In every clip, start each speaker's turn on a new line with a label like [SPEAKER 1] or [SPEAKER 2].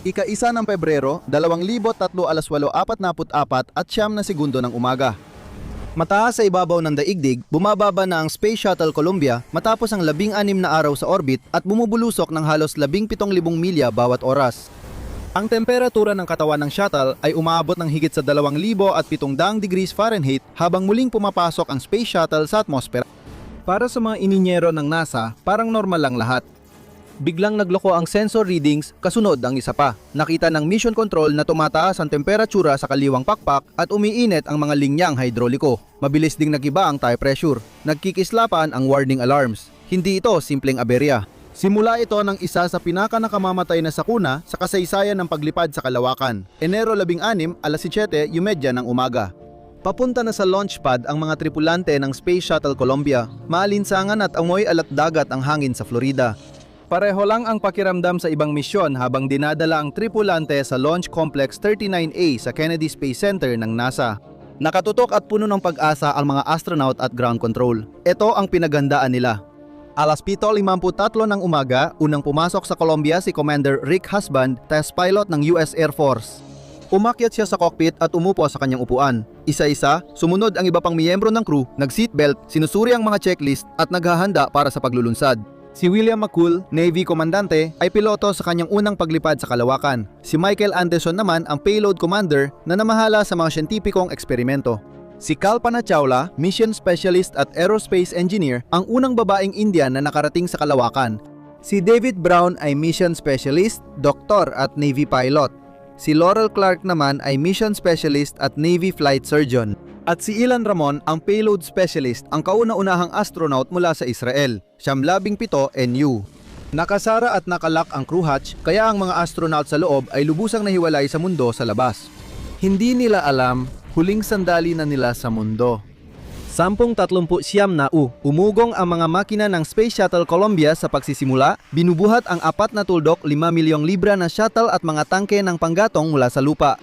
[SPEAKER 1] Ika-1 ng Pebrero, 2003 alas 8:44 at 9 na segundo ng umaga. Mataas sa ibabaw ng daigdig, bumababa na ang Space Shuttle Columbia matapos ang 16 na araw sa orbit at bumubulusok ng halos 17,000 milya bawat oras. Ang temperatura ng katawan ng shuttle ay umaabot ng higit sa 2,700 degrees Fahrenheit habang muling pumapasok ang Space Shuttle sa atmosfera. Para sa mga ininyero ng NASA, parang normal lang lahat. Biglang nagloko ang sensor readings, kasunod ang isa pa. Nakita ng mission control na tumataas ang temperatura sa kaliwang pakpak at umiinit ang mga linyang hidroliko. Mabilis ding nagiba ang tire pressure. Nagkikislapan ang warning alarms. Hindi ito simpleng aberya. Simula ito ng isa sa pinakanakamamatay na sakuna sa kasaysayan ng paglipad sa kalawakan. Enero 16, alas 7:30 ng umaga. Papunta na sa launch pad ang mga tripulante ng Space Shuttle Columbia. Maalinsangan at amoy alat dagat ang hangin sa Florida. Pareho lang ang pakiramdam sa ibang misyon habang dinadala ang tripulante sa Launch Complex 39A sa Kennedy Space Center ng NASA. Nakatutok at puno ng pag-asa ang mga astronaut at ground control. Ito ang pinaghandaan nila. Alas 7:53 ng umaga, unang pumasok sa Columbia si Commander Rick Husband, test pilot ng US Air Force. Umakyat siya sa cockpit at umupo sa kanyang upuan. Isa-isa, sumunod ang iba pang miyembro ng crew, nag-seatbelt, sinusuri ang mga checklist at naghahanda para sa paglulunsad. Si William McCool, Navy Komandante, ay piloto sa kanyang unang paglipad sa kalawakan. Si Michael Anderson naman ang payload commander na namahala sa mga siyentipikong eksperimento. Si Kalpana Chawla, Mission Specialist at Aerospace Engineer, ang unang babaeng Indian na nakarating sa kalawakan. Si David Brown ay Mission Specialist, Doktor at Navy Pilot. Si Laurel Clark naman ay Mission Specialist at Navy Flight Surgeon. At si Ilan Ramon ang Payload Specialist, ang kauna-unahang astronaut mula sa Israel, siyam 17 NU. Nakasara at nakalak ang crew hatch, kaya ang mga astronaut sa loob ay lubusang nahiwalay sa mundo sa labas. Hindi nila alam, huling sandali na nila sa mundo. 10:39 na umugong ang mga makina ng Space Shuttle Columbia sa pagsisimula, binubuhat ang 4 na tuldok, 5 milyong libra na shuttle at mga tangke ng panggatong mula sa lupa.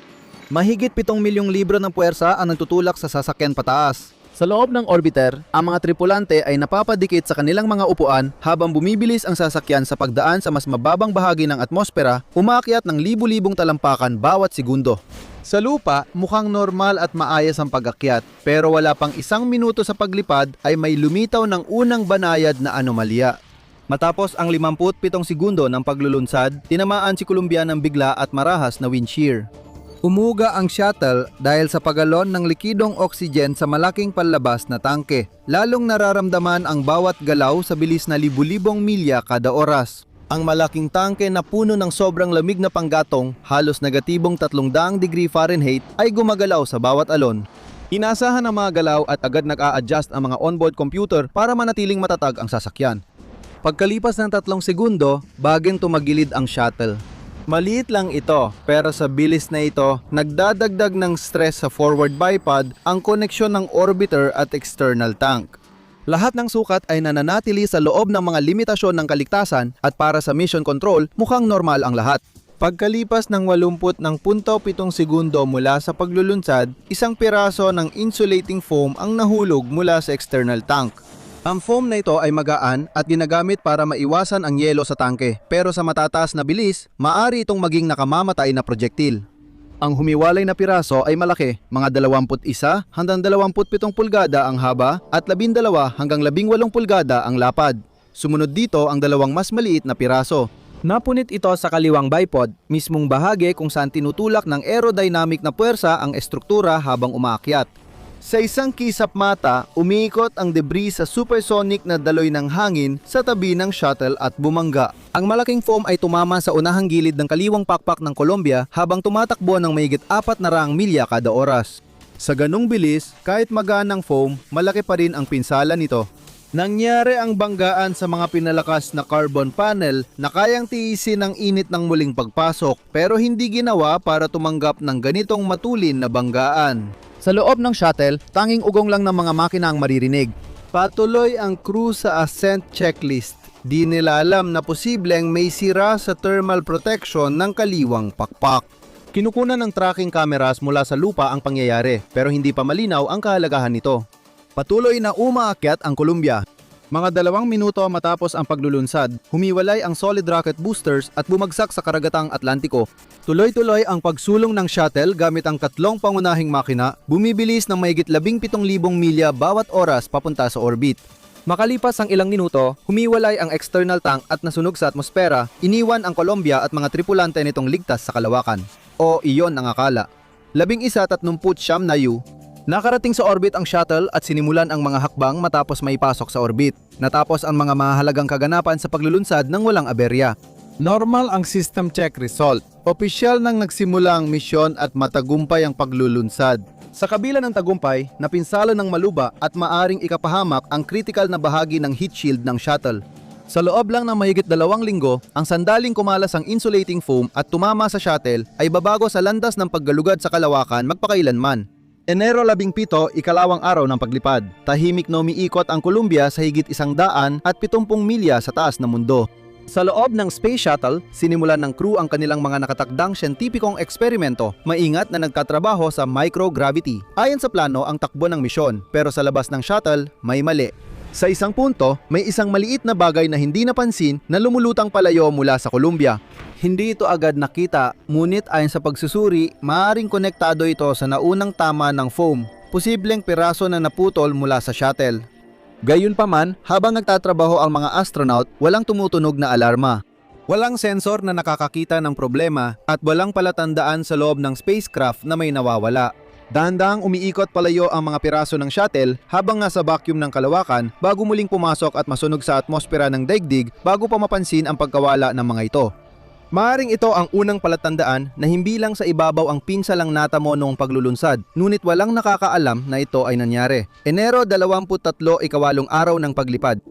[SPEAKER 1] Mahigit 7 milyong libra ng puwersa ang nagtutulak sa sasakyan pataas. Sa loob ng orbiter, ang mga tripulante ay napapadikit sa kanilang mga upuan habang bumibilis ang sasakyan sa pagdaan sa mas mababang bahagi ng atmosfera, umaakyat ng libu-libong talampakan bawat segundo. Sa lupa, mukhang normal at maayos ang pag-akyat, pero wala pang 1 minuto sa paglipad ay may lumitaw ng unang banayad na anomalya. Matapos ang 57 segundo ng paglulunsad, tinamaan si Columbia ng bigla at marahas na wind shear. Umuga ang shuttle dahil sa pagalon ng likidong oxygen sa malaking palabas na tangke. Lalong nararamdaman ang bawat galaw sa bilis na libu-libong milya kada oras. Ang malaking tangke na puno ng sobrang lamig na panggatong, halos negatibong 300 degree Fahrenheit, ay gumagalaw sa bawat alon. Inasahan ang mga galaw at agad nag-a-adjust ang mga onboard computer para manatiling matatag ang sasakyan. Pagkalipas ng 3 segundo, bageng tumagilid ang shuttle. Maliit lang ito, pero sa bilis na ito, nagdadagdag ng stress sa forward bipod ang koneksyon ng orbiter at external tank. Lahat ng sukat ay nananatili sa loob ng mga limitasyon ng kaligtasan at para sa mission control, mukhang normal ang lahat. Pagkalipas ng 80.7 segundo mula sa paglulunsad, isang piraso ng insulating foam ang nahulog mula sa external tank. Ang foam na ito ay magaan at ginagamit para maiwasan ang yelo sa tangke, pero sa matataas na bilis, maaari itong maging nakamamatay na projektil. Ang humiwalay na piraso ay malaki, mga 21 hanggang 27 pulgada ang haba at 12 hanggang 18 pulgada ang lapad. Sumunod dito ang 2 mas maliit na piraso. Napunit ito sa kaliwang bipod, mismong bahagi kung saan tinutulak ng aerodynamic na puwersa ang estruktura habang umaakyat. Sa isang kisap mata, umiikot ang debris sa supersonic na daloy ng hangin sa tabi ng shuttle at bumangga. Ang malaking foam ay tumama sa unahang gilid ng kaliwang pakpak ng Columbia habang tumatakbo ng mahigit 400 milya kada oras. Sa ganung bilis, kahit magaan ang foam, malaki pa rin ang pinsala nito. Nangyari ang banggaan sa mga pinalakas na carbon panel na kayang tiisin ang init ng muling pagpasok, pero hindi ginawa para tumanggap ng ganitong matulin na banggaan. Sa loob ng shuttle, tanging ugong lang ng mga makina ang maririnig. Patuloy ang crew sa ascent checklist. Di nila alam na posibleng may sira sa thermal protection ng kaliwang pakpak. Kinukunan ng tracking cameras mula sa lupa ang pangyayari, pero hindi pa malinaw ang kahalagahan nito. Patuloy na umaakyat ang Columbia. Mga 2 minuto matapos ang paglulunsad, humiwalay ang solid rocket boosters at bumagsak sa karagatang Atlantiko. Tuloy-tuloy ang pagsulong ng shuttle gamit ang 3 pangunahing makina, bumibilis ng mahigit 17,000 milya bawat oras papunta sa orbit. Makalipas ang ilang minuto, humiwalay ang external tank at nasunog sa atmosfera, iniwan ang Columbia at mga tripulante nitong ligtas sa kalawakan. O iyon ang akala. 11:39 na U. Nakarating sa orbit ang shuttle at sinimulan ang mga hakbang matapos maipasok sa orbit. Natapos ang mga mahalagang kaganapan sa paglulunsad ng walang aberya. Normal ang system check result. Opisyal nang nagsimula ang misyon at matagumpay ang paglulunsad. Sa kabila ng tagumpay, napinsala ng maluba at maaring ikapahamak ang critical na bahagi ng heat shield ng shuttle. Sa loob lang ng mahigit 2 linggo, ang sandaling kumalas ang insulating foam at tumama sa shuttle ay babago sa landas ng paggalugad sa kalawakan magpakailanman. Enero 17, ikalawang araw ng paglipad. Tahimik na umiikot ang Columbia sa higit 170 milya sa taas ng mundo. Sa loob ng space shuttle, sinimulan ng crew ang kanilang mga nakatakdang siyentipikong eksperimento, maingat na nagtatrabaho sa microgravity. Ayon sa plano ang takbo ng misyon, pero sa labas ng shuttle, may mali. Sa isang punto, may isang maliit na bagay na hindi napansin na lumulutang palayo mula sa Columbia. Hindi ito agad nakita, ngunit ayon sa pagsusuri, maaaring konektado ito sa naunang tama ng foam, posibleng piraso na naputol mula sa shuttle. Gayunpaman, habang nagtatrabaho ang mga astronaut, walang tumutunog na alarma. Walang sensor na nakakakita ng problema at walang palatandaan sa loob ng spacecraft na may nawawala. Dahan-dahang umiikot palayo ang mga piraso ng shuttle habang nasa vacuum ng kalawakan bago muling pumasok at masunog sa atmosfera ng daigdig bago pa mapansin ang pagkawala ng mga ito. Maaring ito ang unang palatandaan na hindi lang sa ibabaw ang pinsalang natamo noong paglulunsad, ngunit walang nakakaalam na ito ay nangyari. Enero 23, ikawalong araw ng paglipad.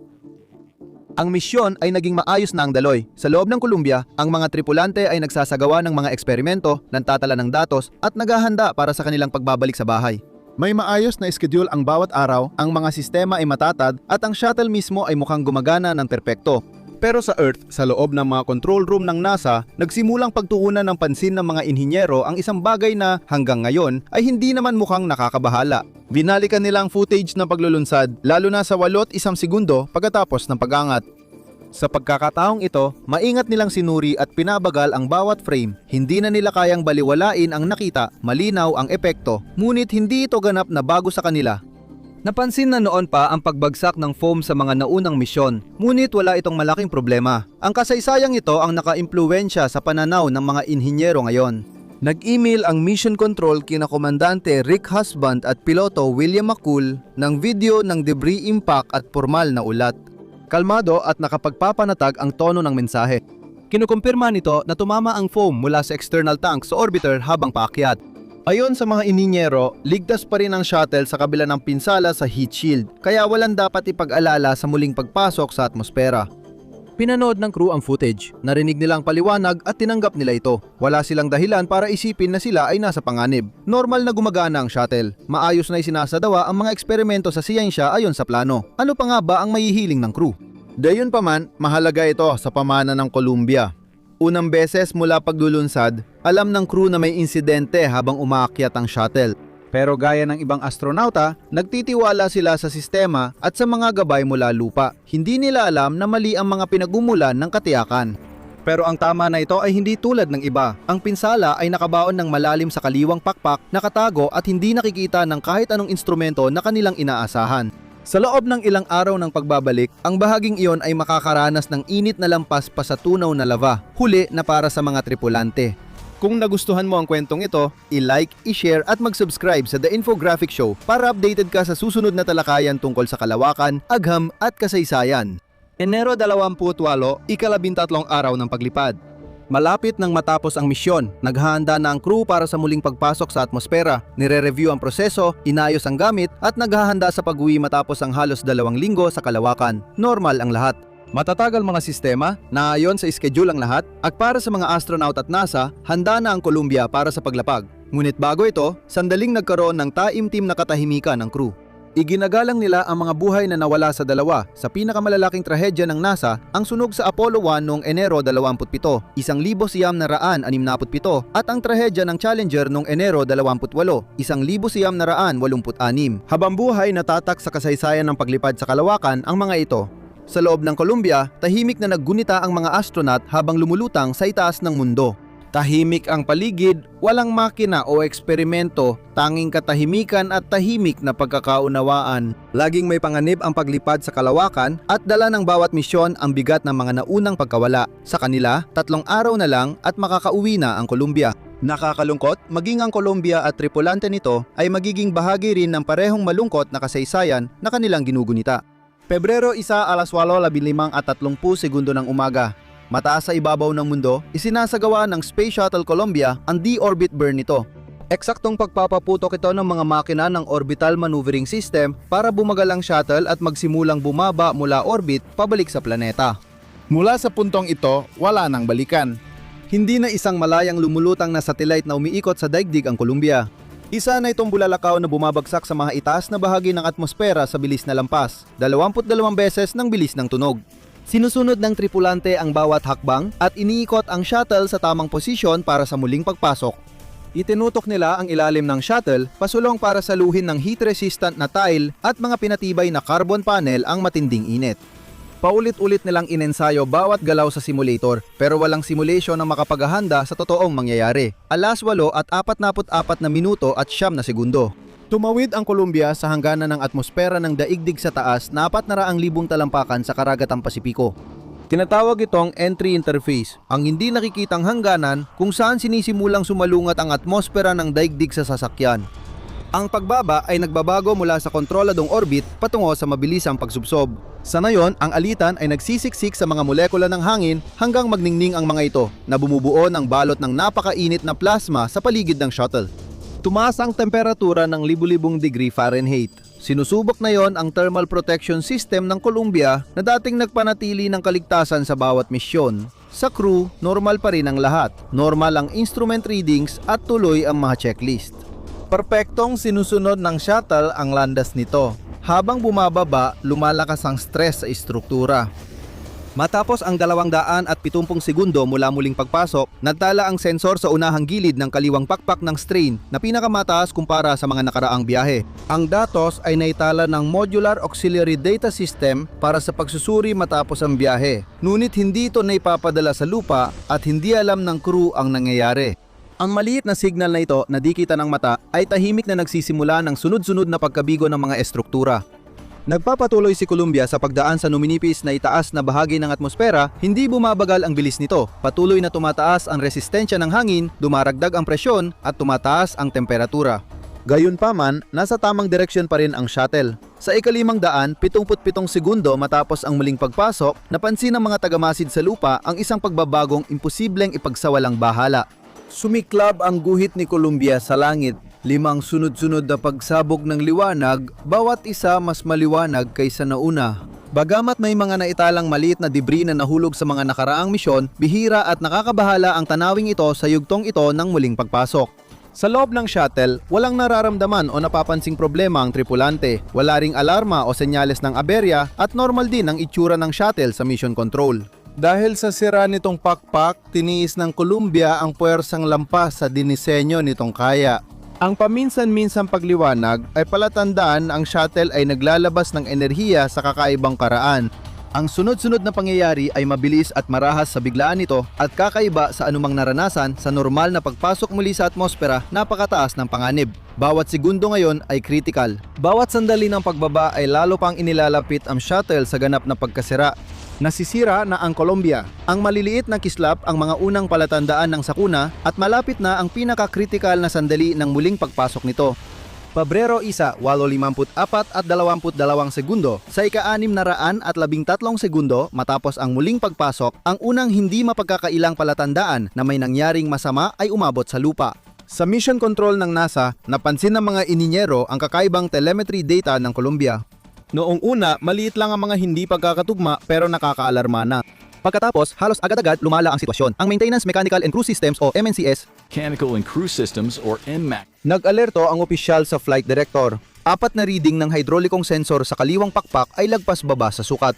[SPEAKER 1] Ang misyon ay naging maayos na ang daloy. Sa loob ng Columbia, ang mga tripulante ay nagsasagawa ng mga eksperimento, nagtatala ng datos at naghahanda para sa kanilang pagbabalik sa bahay. May maayos na schedule ang bawat araw, ang mga sistema ay matatag at ang shuttle mismo ay mukhang gumagana ng perpekto. Pero sa Earth, sa loob ng mga control room ng NASA, nagsimulang pagtuunan ng pansin ng mga inhinyero ang isang bagay na hanggang ngayon ay hindi naman mukhang nakakabahala. Binalikan nila ang footage ng paglulunsad, lalo na sa 8 segundo pagkatapos ng pag-angat. Sa pagkakataong ito, maingat nilang sinuri at pinabagal ang bawat frame. Hindi na nila kayang baliwalain ang nakita, malinaw ang epekto, ngunit hindi ito ganap na bago sa kanila. Napansin na noon pa ang pagbagsak ng foam sa mga naunang misyon, ngunit wala itong malaking problema. Ang kasaysayang ito ang nakaimpluwensya sa pananaw ng mga inhinyero ngayon. Nag-email ang Mission Control kina Komandante Rick Husband at Piloto William McCool ng video ng debris impact at formal na ulat. Kalmado at nakapagpapanatag ang tono ng mensahe. Kinukumpirma nito na tumama ang foam mula sa external tank sa orbiter habang paakyat. Ayon sa mga inhinyero, ligtas pa rin ang shuttle sa kabila ng pinsala sa heat shield, kaya walang dapat ipag-alala sa muling pagpasok sa atmosfera. Pinanood ng crew ang footage, narinig nilang paliwanag at tinanggap nila ito. Wala silang dahilan para isipin na sila ay nasa panganib. Normal na gumagana ang shuttle. Maayos na isinasadawa ang mga eksperimento sa siyensya ayon sa plano. Ano pa nga ba ang mahihiling ng crew? Gayunpaman, mahalaga ito sa pamana ng Columbia. Unang beses mula paglulunsad, alam ng crew na may insidente habang umaakyat ang shuttle. Pero gaya ng ibang astronauta, nagtitiwala sila sa sistema at sa mga gabay mula lupa. Hindi nila alam na mali ang mga pinagumulan ng katiyakan. Pero ang tama na ito ay hindi tulad ng iba. Ang pinsala ay nakabaon ng malalim sa kaliwang pakpak, nakatago at hindi nakikita ng kahit anong instrumento na kanilang inaasahan. Sa loob ng ilang araw ng pagbabalik, ang bahaging iyon ay makakaranas ng init na lampas pa sa tunaw na lava, huli na para sa mga tripulante. Kung nagustuhan mo ang kwentong ito, i-like, i-share at mag-subscribe sa The Infographic Show para updated ka sa susunod na talakayan tungkol sa kalawakan, agham at kasaysayan. Enero 28, ika-13 araw ng paglipad. Malapit nang matapos ang misyon, naghahanda na ang crew para sa muling pagpasok sa atmosfera, nire-review ang proseso, inayos ang gamit at naghahanda sa pag-uwi matapos ang halos 2 linggo sa kalawakan. Normal ang lahat. Matatagal mga sistema, naayon sa schedule ang lahat, at para sa mga astronaut at NASA, handa na ang Columbia para sa paglapag. Ngunit bago ito, sandaling nagkaroon ng taimtim na katahimikan ng crew. Iginagalang nila ang mga buhay na nawala sa dalawa sa pinakamalalaking trahedya ng NASA, ang sunog sa Apollo 1 noong Enero 27, 1967 at ang trahedya ng Challenger noong Enero 28, 1986. Habang buhay natatak sa kasaysayan ng paglipad sa kalawakan ang mga ito. Sa loob ng Columbia, tahimik na naggunita ang mga astronaut habang lumulutang sa itaas ng mundo. Tahimik ang paligid, walang makina o eksperimento, tanging katahimikan at tahimik na pagkakaunawaan. Laging may panganib ang paglipad sa kalawakan at dala ng bawat misyon ang bigat ng mga naunang pagkawala. Sa kanila, 3 araw na lang at makakauwi na ang Columbia. Nakakalungkot, maging ang Columbia at tripulante nito ay magiging bahagi rin ng parehong malungkot na kasaysayan na kanilang ginugunita. Pebrero 1, 8:15 at 30 segundo ng umaga. Mataas sa ibabaw ng mundo, isinasagawa ng Space Shuttle Columbia ang de-orbit burn nito. Eksaktong pagpapaputok ito ng mga makina ng Orbital Maneuvering System para bumagal ang shuttle at magsimulang bumaba mula orbit pabalik sa planeta.
[SPEAKER 2] Mula sa puntong ito, wala nang balikan.
[SPEAKER 1] Hindi na isang malayang lumulutang na satellite na umiikot sa daigdig ang Columbia. Isa na itong bulalakaw na bumabagsak sa mga itaas na bahagi ng atmosfera sa bilis na lampas, 22 beses ng bilis ng tunog. Sinusunod ng tripulante ang bawat hakbang at iniikot ang shuttle sa tamang posisyon para sa muling pagpasok. Itinutok nila ang ilalim ng shuttle, pasulong para saluhin ng heat-resistant na tile at mga pinatibay na carbon panel ang matinding init. Paulit-ulit nilang inensayo bawat galaw sa simulator, pero walang simulation na makapaghahanda sa totoong mangyayari. 8:44 na minuto at 9 segundo. Tumawid ang Columbia sa hangganan ng atmosfera ng daigdig sa taas na 400,000 talampakan sa karagatang Pasipiko. Tinatawag itong entry interface, ang hindi nakikitang hangganan kung saan sinisimulang sumalungat ang atmosfera ng daigdig sa sasakyan. Ang pagbaba ay nagbabago mula sa kontroladong orbit patungo sa mabilisang pagsubsob. Sa ngayon, ang alitan ay nagsisiksik sa mga molekula ng hangin hanggang magningning ang mga ito na bumubuo ng balot ng napakainit na plasma sa paligid ng shuttle. Tumaas ang temperatura ng libu-libong degree Fahrenheit. Sinusubok na yon ang thermal protection system ng Columbia na dating nagpanatili ng kaligtasan sa bawat misyon. Sa crew, normal pa rin ang lahat. Normal ang instrument readings at tuloy ang mga checklist. Perpektong sinusunod ng shuttle ang landas nito. Habang bumababa, lumalakas ang stress sa istruktura. Matapos ang 270 segundo mula muling pagpasok, nagtala ang sensor sa unahang gilid ng kaliwang pakpak ng strain na pinakamataas kumpara sa mga nakaraang biyahe. Ang datos ay naitala ng Modular Auxiliary Data System para sa pagsusuri matapos ang biyahe. Ngunit hindi ito naipapadala sa lupa at hindi alam ng crew ang nangyayari. Ang maliit na signal na ito na di kita ng mata ay tahimik na nagsisimula ng sunod-sunod na pagkabigo ng mga estruktura. Nagpapatuloy si Columbia sa pagdaan sa numinipis na itaas na bahagi ng atmosfera, hindi bumabagal ang bilis nito. Patuloy na tumataas ang resistensya ng hangin, dumaragdag ang presyon at tumataas ang temperatura. Gayunpaman, nasa tamang direksyon pa rin ang shuttle. Sa 577 segundo matapos ang muling pagpasok, napansin ng mga tagamasid sa lupa ang isang pagbabagong imposibleng ipagsawalang bahala. Sumiklab ang guhit ni Columbia sa langit. 5 sunod-sunod na pagsabog ng liwanag, bawat isa mas maliwanag kaysa nauna. Bagamat may mga naitalang maliit na debris na nahulog sa mga nakaraang misyon, bihira at nakakabahala ang tanawing ito sa yugtong ito ng muling pagpasok. Sa loob ng shuttle, walang nararamdaman o napapansing problema ang tripulante. Wala ring alarma o senyales ng aberya at normal din ang itsura ng shuttle sa mission control. Dahil sa sira nitong pakpak, tiniis ng Columbia ang puwersang lampas sa dinisenyo nitong kaya. Ang paminsan-minsang pagliwanag ay palatandaan ang shuttle ay naglalabas ng enerhiya sa kakaibang karaan. Ang sunod-sunod na pangyayari ay mabilis at marahas sa biglaan nito at kakaiba sa anumang naranasan sa normal na pagpasok muli sa atmosfera, napakataas ng panganib. Bawat segundo ngayon ay critical. Bawat sandali ng pagbaba ay lalo pang inilalapit ang shuttle sa ganap na pagkasira. Nasisira na ang Columbia. Ang maliliit na kislap ang mga unang palatandaan ng sakuna at malapit na ang pinaka-critical na sandali ng muling pagpasok nito. Pebrero 1, 8:54 at 22 segundo. Sa 613 segundo matapos ang muling pagpasok, ang unang hindi mapagkakailang palatandaan na may nangyaring masama ay umabot sa lupa. Sa mission control ng NASA, napansin ng mga ininyero ang kakaibang telemetry data ng Columbia. Noong una, maliit lang ang mga hindi pagkakatugma pero nakakaalarma na. Pagkatapos, halos agad-agad lumala ang sitwasyon. Ang Maintenance Mechanical and Crew Systems o MNCS,
[SPEAKER 3] Mechanical and Crew Systems or MMAC,
[SPEAKER 1] nag-alerto ang opisyal sa flight director. Apat na reading ng hydraulicong sensor sa kaliwang pakpak ay lagpas baba sa sukat.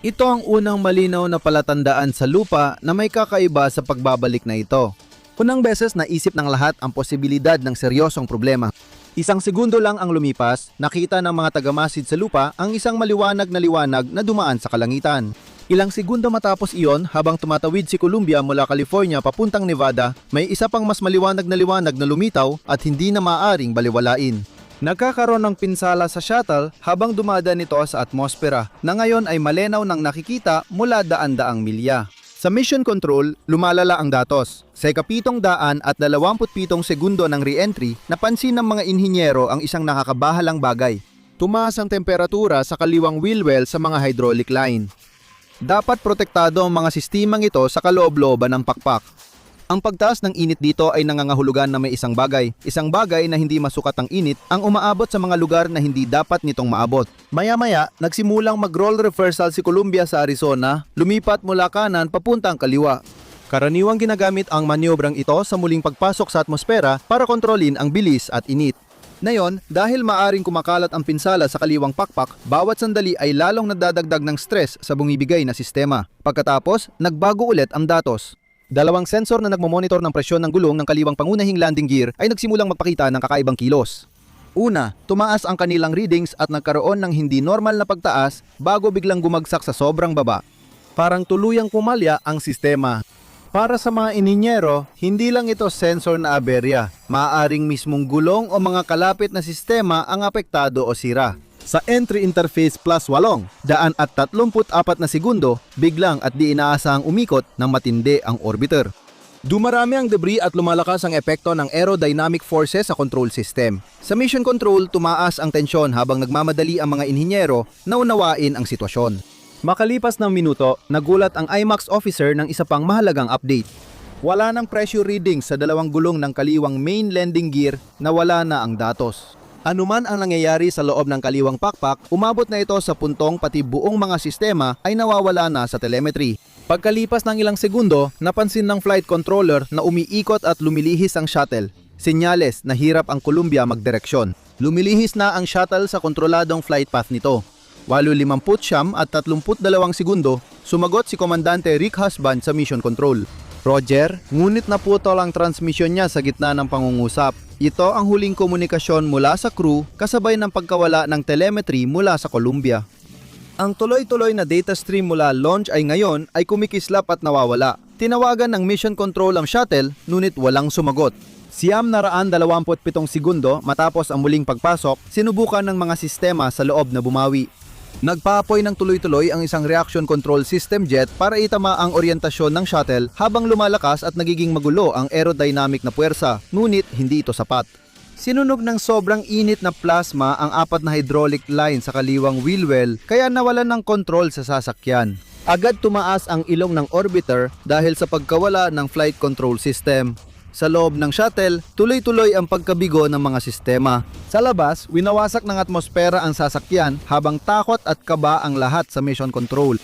[SPEAKER 1] Ito ang unang malinaw na palatandaan sa lupa na may kakaiba sa pagbabalik na ito. Unang beses naisip ng lahat ang posibilidad ng seryosong problema. Isang segundo lang ang lumipas, nakita ng mga tagamasid sa lupa ang isang maliwanag na liwanag na dumaan sa kalangitan. Ilang segundo matapos iyon, habang tumatawid si Columbia mula California papuntang Nevada, may isa pang mas maliwanag na lumitaw at hindi na maaaring baliwalain. Nagkakaroon ng pinsala sa shuttle habang dumadaan ito sa atmosfera na ngayon ay malinaw nang nakikita mula daan-daang milya. Sa mission control, lumalala ang datos. Sa 727 segundo ng re-entry, napansin ng mga inhinyero ang isang nakakabahalang bagay. Tumaas ang temperatura sa kaliwang wheel well sa mga hydraulic line. Dapat protektado ang mga sistemang ito sa kaloob-looban ng pakpak. Ang pagtaas ng init dito ay nangangahulugan na may isang bagay na hindi masukat ang init ang umaabot sa mga lugar na hindi dapat nitong maabot. Maya-maya, nagsimulang mag-role reversal si Columbia sa Arizona, lumipat mula kanan papuntang kaliwa. Karaniwang ginagamit ang manyobrang ito sa muling pagpasok sa atmosfera para kontrolin ang bilis at init. Ngayon, dahil maaring kumakalat ang pinsala sa kaliwang pakpak, bawat sandali ay lalong nadadagdag ng stress sa bumibigay na sistema. Pagkatapos, nagbago ulit ang datos. Dalawang sensor na nagmomonitor ng presyon ng gulong ng kaliwang pangunahing landing gear ay nagsimulang magpakita ng kakaibang kilos. Una, tumaas ang kanilang readings at nagkaroon ng hindi normal na pagtaas bago biglang gumagsak sa sobrang baba. Parang tuluyang pumalya ang sistema. Para sa mga inhinyero, hindi lang ito sensor na aberya. Maaaring mismong gulong o mga kalapit na sistema ang apektado o sira. Sa entry interface plus 8, 34 na segundo, biglang at di inaasahang umikot ng matindi ang orbiter. Dumarami ang debris at lumalakas ang epekto ng aerodynamic forces sa control system. Sa mission control, tumaas ang tensyon habang nagmamadali ang mga inhinyero na unawain ang sitwasyon. Makalipas ng minuto, nagulat ang IMAX officer ng isa pang mahalagang update. Wala ng pressure reading sa dalawang gulong ng kaliwang main landing gear na wala na ang datos. Anuman ang nangyayari sa loob ng kaliwang pakpak, umabot na ito sa puntong pati buong mga sistema ay nawawala na sa telemetry. Pagkalipas ng ilang segundo, napansin ng flight controller na umiikot at lumilihis ang shuttle. Senyales na hirap ang Columbia magdireksyon. Lumilihis na ang shuttle sa kontroladong flight path nito. 8:59 at 32 segundo, sumagot si Komandante Rick Husband sa mission control. Roger, ngunit naputol ang transmission niya sa gitna ng pangungusap. Ito ang huling komunikasyon mula sa crew kasabay ng pagkawala ng telemetry mula sa Columbia. Ang tuloy-tuloy na data stream mula launch ay ngayon ay kumikislap at nawawala. Tinawagan ng mission control ang shuttle, ngunit walang sumagot. 927 segundo matapos ang muling pagpasok, sinubukan ng mga sistema sa loob na bumawi. Nagpaapoy ng tuloy-tuloy ang isang reaction control system jet para itama ang oryentasyon ng shuttle habang lumalakas at nagiging magulo ang aerodynamic na puwersa, ngunit hindi ito sapat. Sinunog ng sobrang init na plasma ang 4 na hydraulic line sa kaliwang wheel well kaya nawalan ng kontrol sa sasakyan. Agad tumaas ang ilong ng orbiter dahil sa pagkawala ng flight control system. Sa loob ng shuttle, tuloy-tuloy ang pagkabigo ng mga sistema. Sa labas, winawasak ng atmosfera ang sasakyan habang takot at kaba ang lahat sa mission control.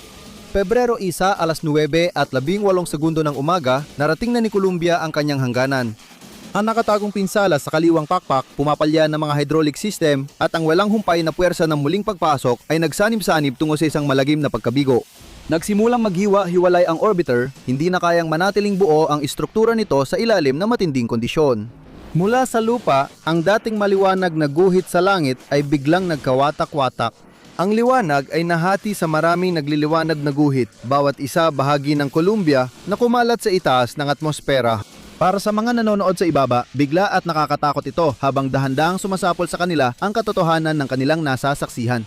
[SPEAKER 1] Pebrero 1, alas 9 at 18 segundo ng umaga, narating na ni Columbia ang kanyang hangganan. Ang nakatagong pinsala sa kaliwang pakpak, pumapalya ng mga hydraulic system at ang walang humpay na puwersa ng muling pagpasok ay nagsanib-sanib tungo sa isang malagim na pagkabigo. Nagsimulang maghiwa-hiwalay ang orbiter, hindi na kayang manatiling buo ang istruktura nito sa ilalim na matinding kondisyon. Mula sa lupa, ang dating maliwanag na guhit sa langit ay biglang nagkawatak-watak. Ang liwanag ay nahati sa maraming nagliliwanag na guhit, bawat isa bahagi ng Columbia na kumalat sa itaas ng atmosfera. Para sa mga nanonood sa ibaba, bigla at nakakatakot ito habang dahan-dahang sumasapol sa kanila ang katotohanan ng kanilang nasasaksihan.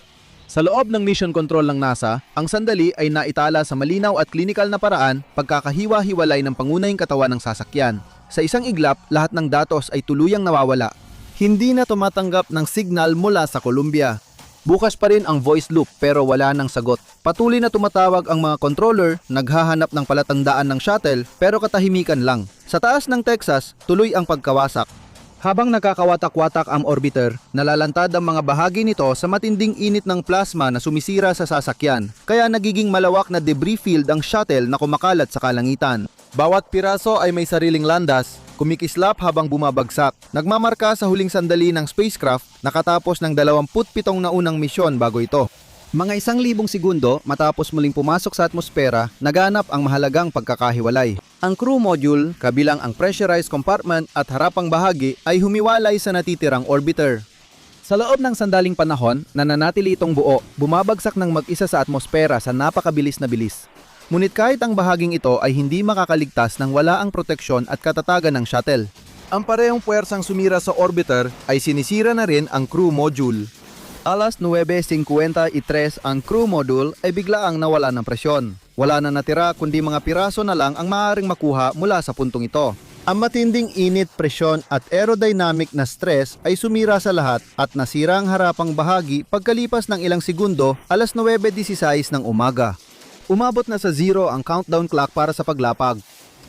[SPEAKER 1] Sa loob ng mission control ng NASA, ang sandali ay naitala sa malinaw at klinikal na paraan pagkakahiwa-hiwalay ng pangunahing katawan ng sasakyan. Sa isang iglap, lahat ng datos ay tuluyang nawawala. Hindi na tumatanggap ng signal mula sa Columbia. Bukas pa rin ang voice loop pero wala nang sagot. Patuloy na tumatawag ang mga controller, naghahanap ng palatandaan ng shuttle pero katahimikan lang. Sa taas ng Texas, tuloy ang pagkawasak. Habang nakakawatak-watak ang orbiter, nalalantad ang mga bahagi nito sa matinding init ng plasma na sumisira sa sasakyan, kaya nagiging malawak na debris field ang shuttle na kumakalat sa kalangitan. Bawat piraso ay may sariling landas, kumikislap habang bumabagsak. Nagmamarka sa huling sandali ng spacecraft nakatapos ng 27 na unang misyon bago ito. Mga 1,000 segundo matapos muling pumasok sa atmosfera, naganap ang mahalagang pagkakahiwalay. Ang crew module, kabilang ang pressurized compartment at harapang bahagi, ay humiwalay sa natitirang orbiter. Sa loob ng sandaling panahon, nananatili itong buo, bumabagsak ng mag-isa sa atmosfera sa napakabilis na bilis. Ngunit kahit ang bahaging ito ay hindi makakaligtas ng wala ang proteksyon at katatagan ng shuttle. Ang parehong puwersang sumira sa orbiter ay sinisira na rin ang crew module. Alas 9:53 ang crew module ay biglaang nawala ng presyon. Wala na natira kundi mga piraso na lang ang maaaring makuha mula sa puntong ito. Ang matinding init, presyon at aerodynamic na stress ay sumira sa lahat at nasira ang harapang bahagi pagkalipas ng ilang segundo, alas 9:16 ng umaga. Umabot na sa zero ang countdown clock para sa paglapag.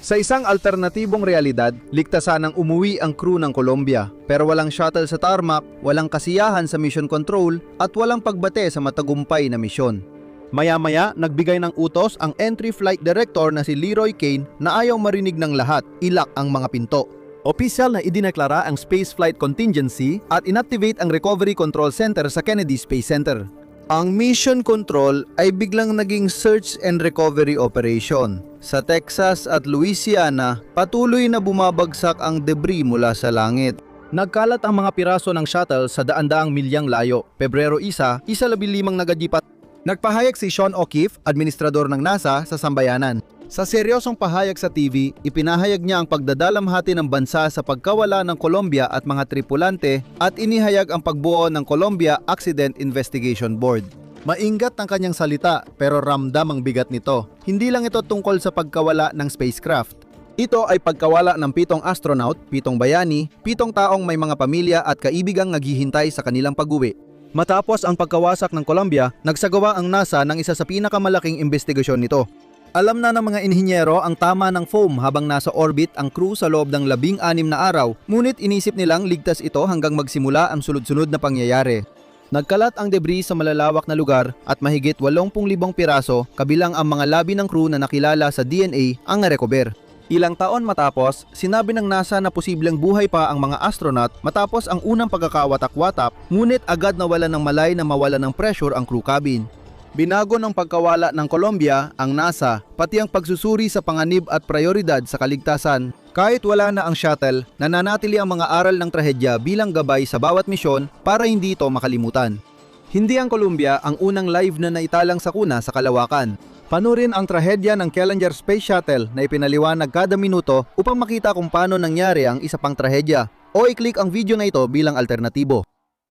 [SPEAKER 1] Sa isang alternatibong realidad, ligtasan ng umuwi ang crew ng Colombia. Pero walang shuttle sa tarmac, walang kasiyahan sa mission control, at walang pagbate sa matagumpay na misyon. Maya-maya, nagbigay ng utos ang entry flight director na si Leroy Kane na ayaw marinig ng lahat, ilak ang mga pinto. Opisyal na idineklara ang spaceflight contingency at inactivate ang recovery control center sa Kennedy Space Center. Ang mission control ay biglang naging search and recovery operation. Sa Texas at Louisiana, patuloy na bumabagsak ang debris mula sa langit. Nagkalat ang mga piraso ng shuttle sa daan-daang milyang layo. Pebrero 1, 15 nagajipat. Nagpahayag si Sean O'Keefe, administrador ng NASA, sa sambayanan. Sa seryosong pahayag sa TV, ipinahayag niya ang pagdadalamhati ng bansa sa pagkawala ng Colombia at mga tripulante at inihayag ang pagbuo ng Colombia Accident Investigation Board. Maingat ang kanyang salita pero ramdam ang bigat nito. Hindi lang ito tungkol sa pagkawala ng spacecraft. Ito ay pagkawala ng 7 astronaut, 7 bayani, 7 taong may mga pamilya at kaibigang naghihintay sa kanilang pag-uwi. Matapos ang pagkawasak ng Colombia, nagsagawa ang NASA ng isa sa pinakamalaking investigasyon nito. Alam na ng mga inhinyero ang tama ng foam habang nasa orbit ang crew sa loob ng 16 na araw, ngunit inisip nilang ligtas ito hanggang magsimula ang sunod-sunod na pangyayari. Nagkalat ang debris sa malalawak na lugar at mahigit 80,000 piraso, kabilang ang mga labi ng crew na nakilala sa DNA, ang narecover. Ilang taon matapos, sinabi ng NASA na posibleng buhay pa ang mga astronaut matapos ang unang pagkakawatak-watak, ngunit agad nawala ng malay na mawala ng pressure ang crew cabin. Binago ng pagkawala ng Colombia ang NASA, pati ang pagsusuri sa panganib at prioridad sa kaligtasan. Kahit wala na ang shuttle, nananatili ang mga aral ng trahedya bilang gabay sa bawat misyon para hindi ito makalimutan. Hindi ang Colombia ang unang live na naitalang sakuna sa kalawakan. Panurin ang trahedya ng Challenger Space Shuttle na ipinaliwanag kada minuto upang makita kung paano nangyari ang isa pang trahedya. O i-click ang video na ito bilang alternatibo.